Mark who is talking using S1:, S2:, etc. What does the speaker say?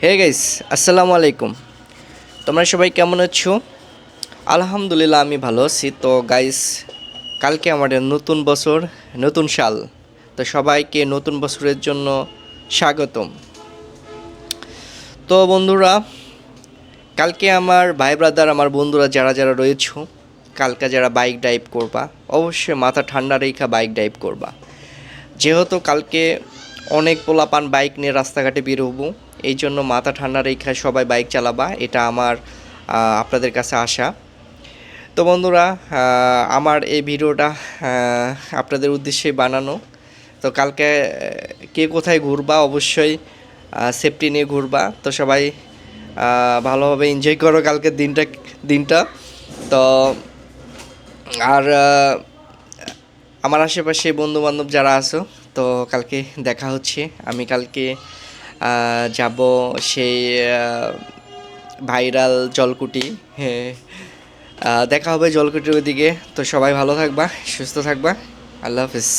S1: Hey guys, আসসালামু আলাইকুম। তোমরা সবাই কেমন আছো? আলহামদুলিল্লাহ আমি ভালো আছি। তো গাইস, কালকে আমাদের নতুন বছর, নতুন সাল। তো সবাইকে নতুন বছরের জন্য স্বাগতম। তো বন্ধুরা, কালকে আমার ভাই ব্রাদার, আমার বন্ধুরা যারা যারা রয়েছো, কালকে যারা বাইক ড্রাইভ করবা, অবশ্যই মাথা ঠান্ডা রেখা বাইক ড্রাইভ করবা। যেহেতু কালকে অনেক পোলাপান বাইক নিয়ে রাস্তাঘাটে বের হবো, এই জন্য মাথা ঠান্ডা রেখে সবাই বাইক চালাবা, এটা আমার আপনাদের কাছে আশা। তো বন্ধুরা, আমার এই ভিডিওটা আপনাদের উদ্দেশ্যে বানানো। তো কালকে কে কোথায় ঘুরবা, অবশ্যই সেফটি নিয়ে ঘুরবা। তো সবাই ভালোভাবে এনজয় করো কালকের দিনটা। তো আর আমার আশেপাশে বন্ধু বান্ধব যারা আছো, তো কালকে দেখা হচ্ছে। আমি কালকে যাব সেই ভাইরাল জলকুটি। হ্যাঁ, দেখা হবে জলকুটির ওইদিকে। তো সবাই ভালো থাকবা, সুস্থ থাকবা। আল্লাহ হাফিজ।